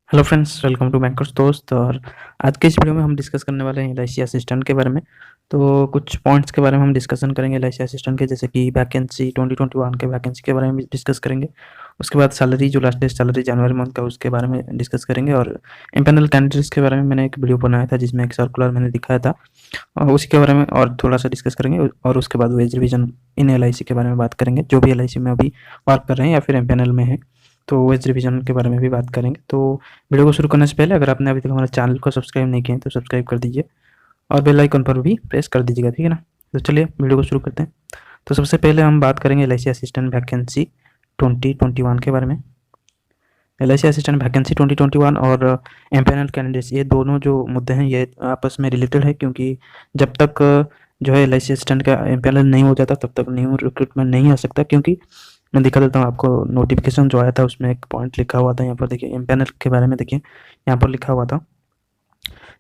Hello friends, welcome to bankers दोस्त। और आज के इस वीडियो में हम डिस्कस करने वाले हैं एलआईसी असिस्टेंट के बारे में। तो कुछ पॉइंट्स के बारे में हम डिस्कशन करेंगे एलआईसी असिस्टेंट के, जैसे कि वैकेंसी 2021 के वैकेंसी के बारे में भी डिस्कस करेंगे। उसके बाद सैलरी, जो लास्ट डेट सैलरी जनवरी मंथ का, उसके बारे में डिस्कस करेंगे। और एमपैनल कैंडिडेट्स के बारे में मैंने एक वीडियो बनाया था जिसमें एक सर्कुलर मैंने दिखाया था, और उसी के बारे में और थोड़ा सा डिस्कस करेंगे। और उसके बाद वेज रिविजन इन एलआईसी के बारे में बात करेंगे, जो भी एलआईसी में अभी वर्क कर रहे हैं या फिर एमपैनल में है, तो वेज रिविजन के बारे में भी बात करेंगे। तो वीडियो को शुरू करने से पहले अगर आपने अभी तक हमारे चैनल को सब्सक्राइब नहीं किया है तो सब्सक्राइब कर दीजिए और बेल आइकन पर भी प्रेस कर दीजिएगा, ठीक है ना। तो चलिए वीडियो को शुरू करते हैं। तो सबसे पहले हम बात करेंगे एलआईसी असिस्टेंट वैकेंसी 2021 के बारे में। एलआईसी असिस्टेंट वैकेंसी 2021 और एमपैनल कैंडिडेट्स, ये दोनों जो मुद्दे हैं ये आपस में रिलेटेड है, क्योंकि जब तक जो है एलआईसी असिस्टेंट का एमपैनल नहीं हो जाता तब तक न्यू रिक्रूटमेंट नहीं आ सकता। क्योंकि मैं दिखा देता हूँ आपको, नोटिफिकेशन जो आया था उसमें एक पॉइंट लिखा हुआ था, यहाँ पर देखिए एमपैनल के बारे में। देखिए यहाँ पर लिखा हुआ था,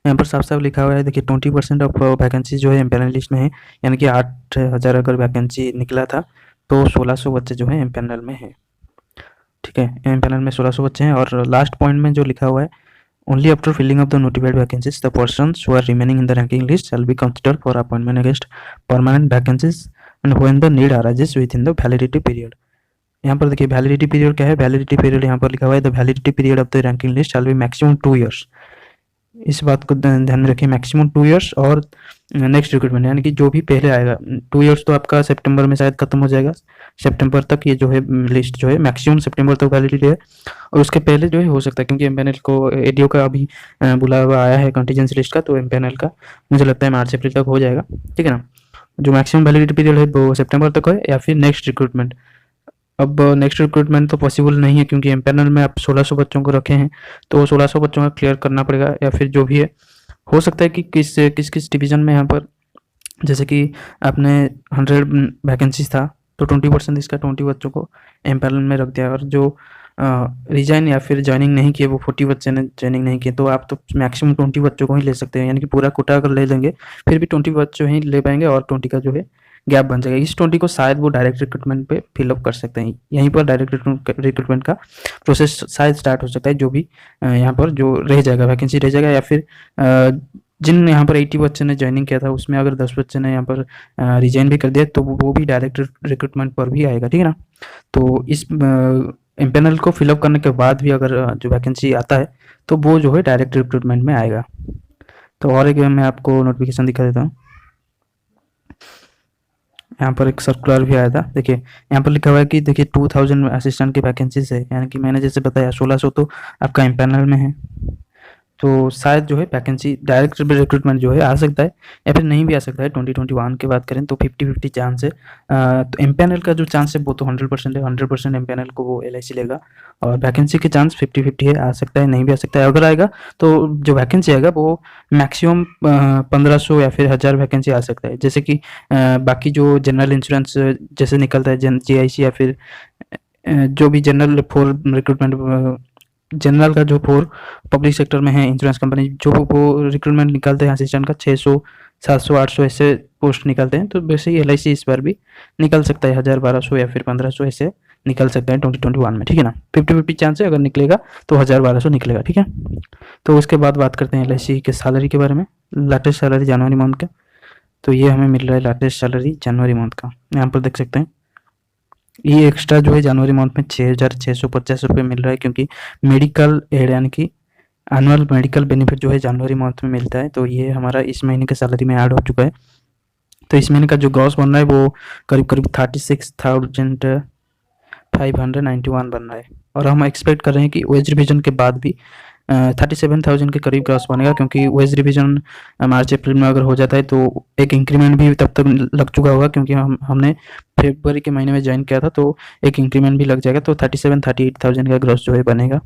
यहाँ पर साफ साफ लिखा हुआ है, देखिए 20% ऑफ वैकेंसी जो है एमपैनल लिस्ट में है। यानी कि 8,000 अगर वैकेंसी निकला था तो 1600 बच्चे जो है एमपैनल में है, ठीक है। एमपैनल में 1600 बच्चे हैं। और लास्ट पॉइंट में जो लिखा हुआ है, only after filling of the notified vacancies the persons who are remaining in the ranking list shall be considered for appointment against permanent vacancies and when the need arises within the validity period. यहाँ पर देखिए validity period क्या है, validity period यहाँ पर लिखा हुआ है, the validity period of the ranking list shall B maximum 2 years. इस बात को ध्यान में रखिए, मैक्सिमम 2 ईयर्स। और नेक्स्ट रिक्रूटमेंट यानी कि जो भी पहले आएगा, 2 ईयर्स तो आपका सितंबर में शायद खत्म हो जाएगा। सितंबर तक ये जो है लिस्ट जो है मैक्सिमम सितंबर तक वैलिडिटी है। और उसके पहले जो है हो सकता है, क्योंकि एमपैनल को एडीओ का अभी बुलावा हुआ आया है कंटीजेंसी लिस्ट का, तो एमपैनल का मुझे लगता है मार्च अप्रैल तक हो जाएगा, ठीक है ना। जो मैक्सिमम वैलिडिटी पीरियड है वो सितंबर तक है, या फिर नेक्स्ट रिक्रूटमेंट। अब नेक्स्ट रिक्रूटमेंट तो पॉसिबल नहीं है, क्योंकि एमपैनल में आप 1600 बच्चों को रखे हैं, तो 1600 बच्चों का क्लियर करना पड़ेगा, या फिर जो भी है। हो सकता है कि किस किस डिवीज़न में यहाँ पर, जैसे कि आपने 100 वैकेंसीज था तो 20% इसका 20 बच्चों को एमपैनल में रख दिया। और जो रिजाइन या फिर ज्वाइनिंग नहीं किए, वो 40 बच्चे ने ज्वाइनिंग नहीं किए, तो आप तो मैक्सिमम 20 बच्चों को ही ले सकते हैं। यानी कि पूरा कोटा अगर ले लेंगे फिर भी 20 बच्चों ही ले पाएंगे, और 20 का जो है गैप बन जाएगा। इस 20 को शायद वो डायरेक्ट रिक्रूटमेंट पे फिलअप कर सकते हैं, यहीं पर डायरेक्ट रिक्रूटमेंट का प्रोसेस शायद स्टार्ट हो सकता है। जो भी यहाँ पर जो रह जाएगा, वैकेंसी रह जाएगा, या फिर जिन यहाँ पर 80 बच्चे ने ज्वाइनिंग किया था उसमें अगर 10 बच्चे ने यहाँ पर रिजाइन भी कर दिया, तो वो भी डायरेक्ट रिक्रूटमेंट पर भी आएगा, ठीक है ना। तो इस एमपैनल को फिलअप करने के बाद भी अगर जो वैकेंसी आता है तो वो जो है डायरेक्ट रिक्रूटमेंट में आएगा। तो और एक मैं आपको नोटिफिकेशन दिखा देता हूँ। यहाँ पर एक सर्कुलर भी आया था, देखिए यहाँ पर लिखा हुआ है कि देखिए 2000 असिस्टेंट की वैकेंसीज है। यानी कि मैंने जैसे बताया 1600 तो आपका एमपैनल में है, तो शायद जो है वैकेंसी डायरेक्ट रिक्रूटमेंट जो है आ सकता है, या फिर नहीं भी आ सकता है। 2021 की बात करें तो 50-50 चांस है। तो एमपैनल का जो चांस है वो तो 100% है, 100% एमपैनल को वो एलआईसी लेगा। और वैकेंसी के चांस 50-50 है, आ सकता है नहीं भी आ सकता है। अगर आएगा तो जो वैकेंसी आएगा वो मैक्सिमम 1500 या फिर 1000 वैकेंसी आ सकता है। जैसे कि बाकी जो जनरल इंश्योरेंस जैसे निकलता है जीआईसी, या फिर जो भी जनरल फॉर रिक्रूटमेंट, जनरल का जो फोर पब्लिक सेक्टर में है इंश्योरेंस कंपनी, जो वो रिक्रूटमेंट निकालते हैं असिस्टेंट का 600 700 800 ऐसे पोस्ट निकलते हैं। तो वैसे ही एलआईसी इस बार भी निकल सकता है, 1000 1200 या फिर 1500 ऐसे निकल सकता है 2021 में, ठीक है ना। 50-50 चांस है, अगर निकलेगा तो 1000 1200 निकलेगा, ठीक है। तो उसके बाद बात करते हैं एलआईसी के सैलरी के बारे में। लेटेस्ट सैलरी जनवरी मंथ का, तो ये हमें मिल रहा है लेटेस्ट सैलरी जनवरी मंथ का, यहाँ पर देख सकते हैं। ये एक्स्ट्रा जो है जनवरी मंथ में 6,650 रुपये मिल रहा है, क्योंकि मेडिकल एड यानी कि एनुअल मेडिकल बेनिफिट जो है जनवरी मंथ में मिलता है। तो ये हमारा इस महीने के सैलरी में ऐड हो चुका है। तो इस महीने का जो ग्रॉस बन रहा है वो करीब करीब 36,591 बन रहा है। और हम एक्सपेक्ट कर रहे हैं कि वेज रिविजन के बाद भी 37,000 के करीब ग्रॉस बनेगा, क्योंकि वेज रिविजन मार्च अप्रैल में अगर हो जाता है तो एक इंक्रीमेंट भी तब तक लग चुका होगा, क्योंकि हमने फरवरी के महीने में ज्वाइन किया था, तो एक इंक्रीमेंट भी लग जाएगा। तो 37-38,000 का ग्रॉस जो है बनेगा।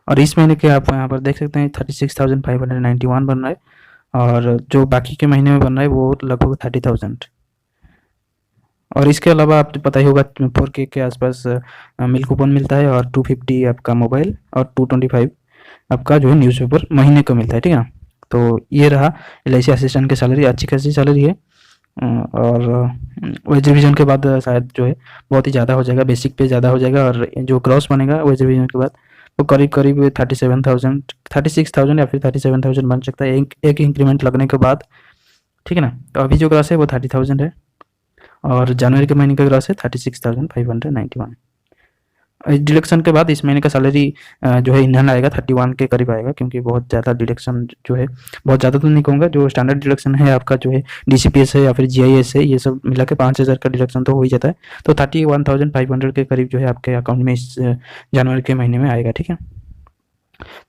और इस महीने के आप यहाँ पर देख सकते हैं 36,591 बन रहा है, और जो बाकी के महीने में बन रहा है वो लगभग 30,000। और इसके अलावा आपको पता ही होगा 4K के आसपास मिल कूपन मिलता है, और 250 आपका मोबाइल, और 225 आपका जो है न्यूज़पेपर महीने को मिलता है, ठीक है। तो ये रहा एलआईसी असिस्टेंट की सैलरी, अच्छी खासी सैलरी है। और वेज रिविजन के बाद शायद जो है बहुत ही ज़्यादा हो जाएगा, बेसिक पे ज़्यादा हो जाएगा, और जो ग्रॉस बनेगा वेज रिविजन के बाद वो करीब करीब 37,000 36,000 या फिर 37,000 बन सकता है एक इंक्रीमेंट लगने के बाद, ठीक है ना। तो अभी जो ग्रॉस है वो 30,000 है और जनवरी के महीने का ग्रॉस है 36,591। डिडक्शन के बाद इस महीने का सैलरी जो है इंडियन आएगा 31 के करीब आएगा, क्योंकि बहुत ज़्यादा डिडक्शन जो है, बहुत ज़्यादा तो नहीं कहूँगा, जो स्टैंडर्ड डिडक्शन है आपका जो है डीसीपीएस है या फिर जीआईएस है, ये सब मिला के 5,000 का डिडक्शन तो हो ही जाता है। तो 31,500 के करीब जो है आपके अकाउंट में इस जनवरी के महीने में आएगा, ठीक है।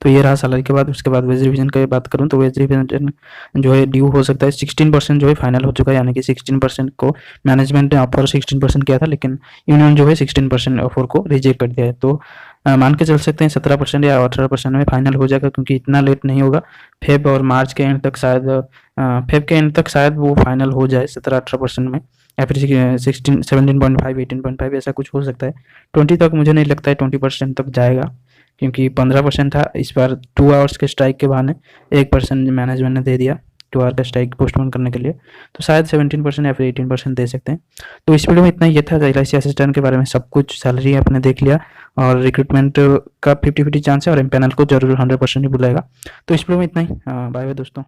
तो ये रहा सैलरी के बाद। उसके बाद वेज रिविजन की बात करूँ तो वेज रिविजन जो है ड्यू हो सकता है। 16% जो है फाइनल हो चुका है, यानी कि 16% को मैनेजमेंट ने ऑफर 16% किया था, लेकिन यूनियन जो है 16% ऑफर को रिजेक्ट कर दिया है। तो मान के चल सकते हैं 17% या 18% में फाइनल हो जाएगा, क्योंकि इतना लेट नहीं होगा। फेब और मार्च के एंड तक शायद फेब के एंड तक शायद वो फाइनल हो जाए 17-18% में, या फिर 16 17.5 18.5 ऐसा कुछ हो सकता है। 20 तक मुझे नहीं लगता है 20% तक जाएगा, क्योंकि 15% था इस बार 2 आवर्स के स्ट्राइक के बहाने 1% मैनेजमेंट ने दे दिया 2 आवर का स्ट्राइक पोस्टपोन करने के लिए। तो शायद 17% या फिर 18% दे सकते हैं। तो इस वीडियो में इतना ही था एलआईसी असिस्टेंट के बारे में। सब कुछ सैलरी आपने देख लिया और रिक्रूटमेंट का 50-50 चांस है, और एमपैनल को जरूर 100% ही बुलाएगा। तो इस वीडियो में इतना ही। बाय बाय दोस्तों।